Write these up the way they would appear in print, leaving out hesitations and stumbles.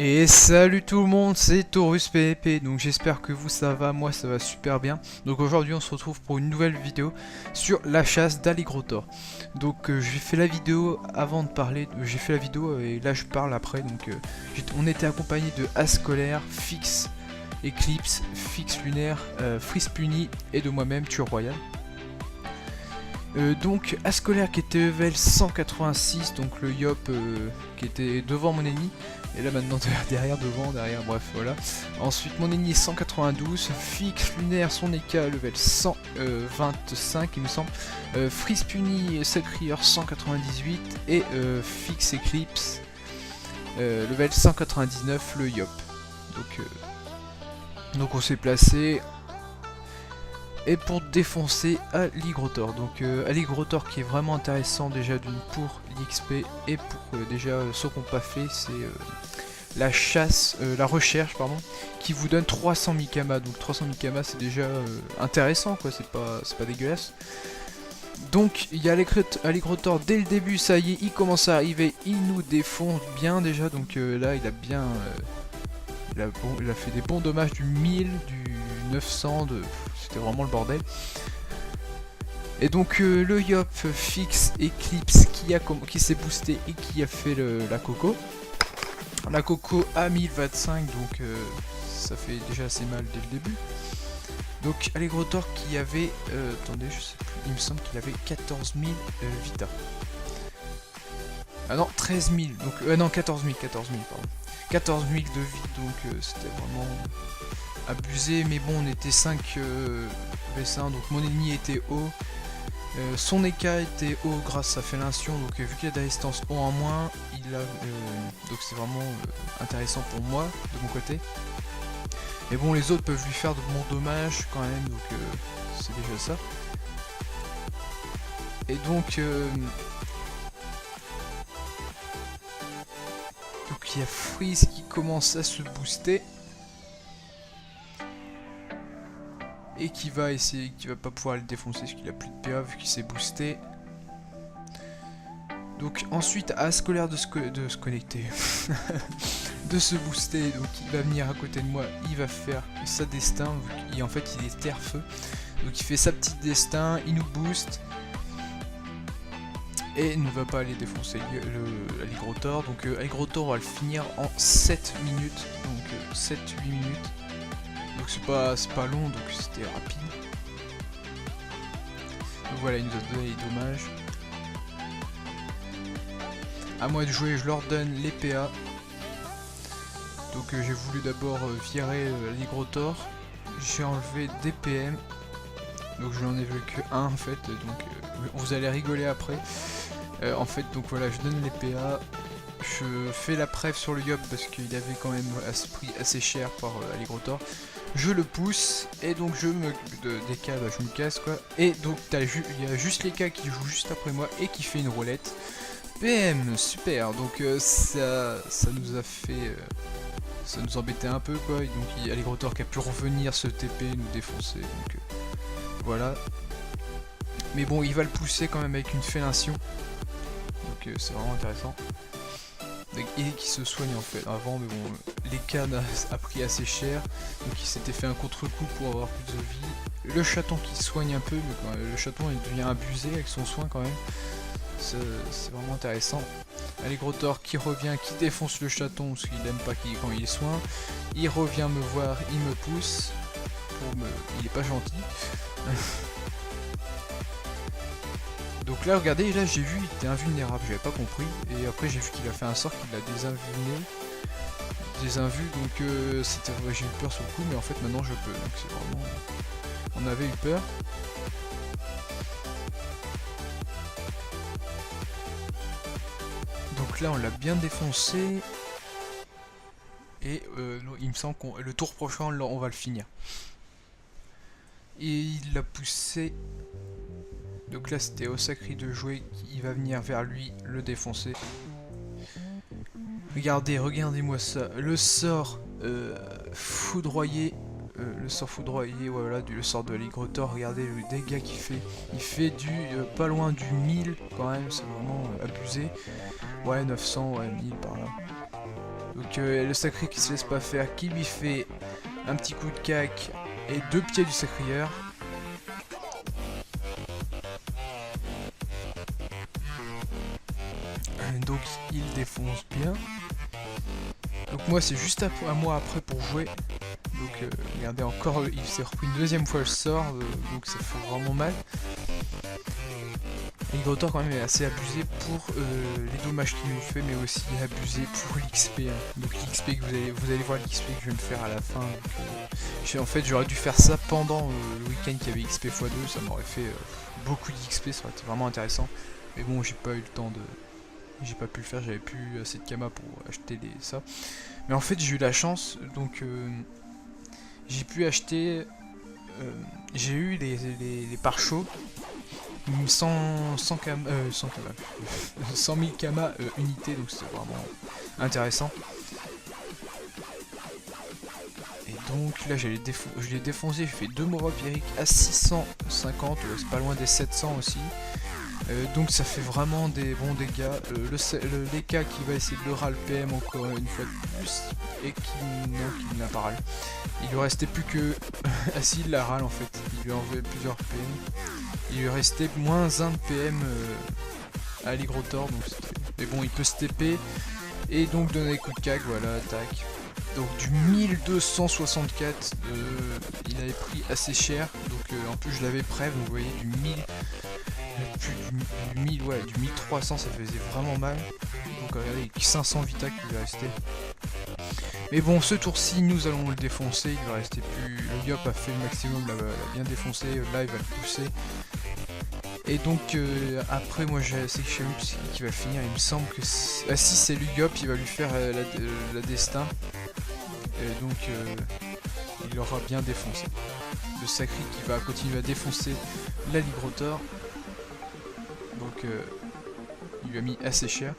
Et salut tout le monde, c'est Taurus PvP, donc j'espère que vous ça va, moi ça va super bien. Donc aujourd'hui on se retrouve pour une nouvelle vidéo sur la chasse d'Aligrotor. Donc j'ai fait la vidéo avant de parler, j'ai fait la vidéo et là je parle après. Donc on était accompagné de Ascolaire, Fix, Eclipse, Fix Lunaire, Freeze Puni et de moi-même, Tueur Royal. Donc Ascolaire qui était level 186, donc le Yop qui était devant mon ennemi, et là maintenant derrière, devant, derrière, bref voilà. Ensuite mon ennemi 192, Fix Lunaire, son EK level 125 il me semble, Freeze Puni, Sacrier 198 et Fix Eclipse level 199 le Yop. Donc on s'est placé. Et pour défoncer Aligrotor. Donc Aligrotor qui est vraiment intéressant déjà d'une pour l'XP et pour déjà ce qu'on n'a pas fait, c'est la chasse, la recherche pardon, qui vous donne 300 Mikama. Donc 300 Mikama c'est déjà intéressant quoi, c'est pas dégueulasse. Donc il y a Aligrotor dès le début, ça y est, il commence à arriver, il nous défonce bien déjà. Donc là il a bien, il a fait des bons dommages du 1000, du 900, c'était vraiment le bordel. Et donc le Yop Fix Eclipse qui s'est boosté et qui a fait la Coco. La Coco à 1025, donc ça fait déjà assez mal dès le début. Donc Aligrotor qui avait, attendez je sais plus, il me semble qu'il avait 14 000 Vita. Ah non, 13 000, donc non 14 000 pardon. 14 000 de vie, donc c'était vraiment abusé, mais bon on était 5 V1, donc mon ennemi était haut, son EK était haut grâce à Félation, donc vu qu'il a de la résistance haut en moins, donc c'est vraiment intéressant pour moi de mon côté. Mais bon les autres peuvent lui faire de bons dommages quand même, donc c'est déjà ça. Et donc il y a Freeze qui commence à se booster. Et qui va essayer, qui va pas pouvoir le défoncer parce qu'il a plus de PA vu qu'il s'est boosté. Donc ensuite à Ascolaire de se connecter, de se booster, donc il va venir à côté de moi, il va faire sa destin, en fait il est terre-feu. Donc il fait sa petite destin, il nous booste. Et il ne va pas aller défoncer l'Aligrotor. Donc Aligrotor on va le finir en 7 minutes, donc 7-8 minutes. Donc c'est pas long, donc c'était rapide. Donc voilà, il nous a donné les dommages. À moi de jouer, je leur donne les PA. Donc j'ai voulu d'abord virer l'Aligrotor. J'ai enlevé des PM. Donc je n'en ai vu que un en fait. Donc vous allez rigoler après. En fait, donc voilà, je donne les PA. Je fais la préf sur le Yop parce qu'il avait quand même pris assez cher par Aligrotor. Je le pousse et donc je me je me casse quoi. Et donc il y a juste les cas qui joue juste après moi et qui fait une roulette. PM, super. Donc ça nous a fait, ça nous embêtait un peu quoi. Et donc il y a Aligrotor qui a pu revenir se TP nous défoncer. Donc voilà. Mais bon, il va le pousser quand même avec une fellation. Donc c'est vraiment intéressant. Et qui se soigne en fait avant, mais bon les cannes a pris assez cher, donc il s'était fait un contre-coup pour avoir plus de vie. Le chaton qui soigne un peu, mais quand même, le chaton il devient abusé avec son soin quand même, c'est vraiment intéressant. Aligrotor qui revient, qui défonce le chaton parce qu'il aime pas quand il est soin, il revient me voir, il me pousse, il est pas gentil. Donc là regardez, là j'ai vu il était invulnérable, j'avais pas compris, et après j'ai vu qu'il a fait un sort qui l'a désinvu, donc j'ai eu peur sur le coup, mais en fait maintenant je peux, donc c'est vraiment, on avait eu peur. Donc là on l'a bien défoncé, et il me semble que le tour prochain on va le finir. Et il l'a poussé. Donc là c'était au sacré de jouer, il va venir vers lui, le défoncer. Regardez-moi ça, le sort foudroyé, le sort foudroyé, voilà, le sort de l'Aligrotor, regardez le dégât qu'il fait. Il fait du pas loin du 1000 quand même, c'est vraiment abusé. Ouais 900, ouais 1000 par là. Donc le sacré qui se laisse pas faire, qui lui fait un petit coup de cac et 2 pieds du sacrieur. Donc il défonce bien. Donc moi c'est juste à moi après pour jouer. Donc regardez encore, il s'est repris une deuxième fois le sort, donc ça fait vraiment mal. L'Hygrotor quand même est assez abusé pour les dommages qu'il nous fait, mais aussi abusé pour l'XP. Hein. Donc l'XP que vous allez voir l'XP que je vais me faire à la fin. Donc, en fait j'aurais dû faire ça pendant le week-end qui avait XP x2, ça m'aurait fait beaucoup d'XP, ça aurait été vraiment intéressant. Mais bon, j'ai pas eu le temps de... J'ai pas pu le faire, j'avais plus assez de kama pour acheter ça. Mais en fait j'ai eu la chance, donc j'ai pu acheter... j'ai eu les pare-chauds 100 000 kama unités, donc c'est vraiment intéressant. Et donc là je l'ai défoncé, j'ai fait 2 mots vampiriques à 650, c'est pas loin des 700 aussi. Donc ça fait vraiment des bons dégâts. L'Eka qui va essayer de le ral PM encore une fois de plus, et qui n'a pas ral. Il lui restait plus que... ah si, il la râle en fait, il lui a envoyé plusieurs PM. Il lui restait moins 1 de PM à l'Hygrotor, donc mais bon, il peut se TP et donc donner des coups de cac, voilà, tac. Donc du 1264, il avait pris assez cher, donc en plus je l'avais prêt, donc vous voyez du 1000, du 1000, ouais, du 1300, ça faisait vraiment mal. Donc regardez, avec 500 vita qui lui restait. Mais bon, ce tour-ci, nous allons le défoncer, il va rester plus... Le Yop a fait le maximum, l'a bien défoncé, là il va le pousser. Et donc après moi c'est que je sais qui va finir, il me semble que... Ah si, c'est Lugop, il va lui faire la destin. Et donc il aura bien défoncé. Le Sacri qui va continuer à défoncer la Lygrotor. Donc il lui a mis assez cher.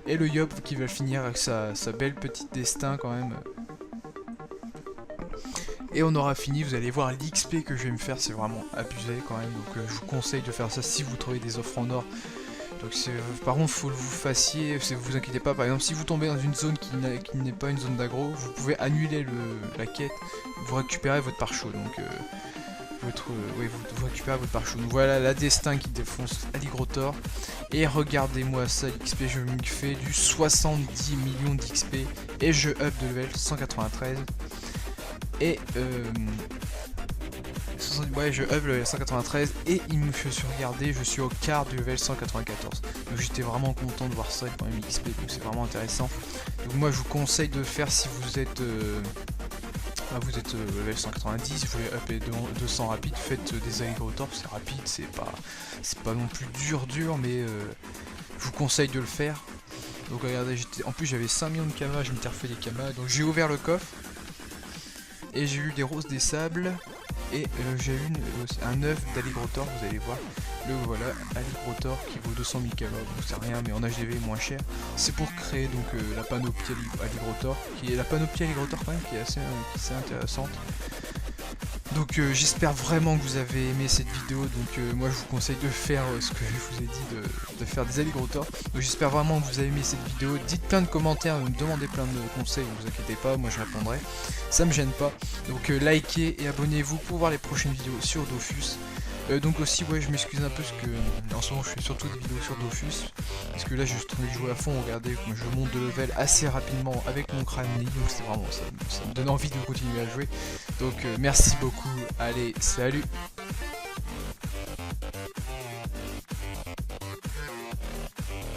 Et le Yop qui va finir avec sa belle petite destin quand même. Et on aura fini, vous allez voir l'XP que je vais me faire, c'est vraiment abusé quand même. Donc je vous conseille de faire ça si vous trouvez des offres en or. Donc par contre, faut que vous fassiez, vous inquiétez pas, par exemple si vous tombez dans une zone qui n'est pas une zone d'aggro, vous pouvez annuler la quête, vous récupérez votre pare-chaud. Donc vous récupérez votre pare-chaud. Donc voilà la destin qui défonce l'Hygrotor. Et regardez-moi ça, l'XP, je me fais du 70 millions d'XP et je up de level 193. Et ouais, je up le 193 et il me fait regarder, je suis au quart du level 194. Donc j'étais vraiment content de voir ça avec mon XP, donc c'est vraiment intéressant. Donc moi je vous conseille de faire si vous êtes level 190, vous voulez upper 200 rapide, faites des Hygrotor, c'est rapide, c'est pas non plus dur, mais je vous conseille de le faire. Donc regardez, en plus j'avais 5 millions de kama, je m'étais refait des kama, donc j'ai ouvert le coffre. Et j'ai eu des roses des sables. Et j'ai eu un œuf d'Hygrotor, vous allez voir. Le voilà, Hygrotor qui vaut 200 000 kama, bon c'est rien mais en HDV moins cher. C'est pour créer donc la panoplie Hygrotor, qui est la panoplie Hygrotor quand même qui est assez intéressante. Donc j'espère vraiment que vous avez aimé cette vidéo, donc moi je vous conseille de faire ce que je vous ai dit, de faire des Hygrotor. Donc j'espère vraiment que vous avez aimé cette vidéo, dites plein de commentaires, me demandez plein de conseils, ne vous inquiétez pas, moi je répondrai, ça me gêne pas. Donc likez et abonnez-vous pour voir les prochaines vidéos sur Dofus. Donc aussi ouais je m'excuse un peu parce que en ce moment je fais surtout des vidéos sur Dofus. Parce que là je suis en train de jouer à fond, regardez comme je monte de level assez rapidement avec mon crâne, donc c'est vraiment ça me donne envie de continuer à jouer. Donc merci beaucoup, allez salut.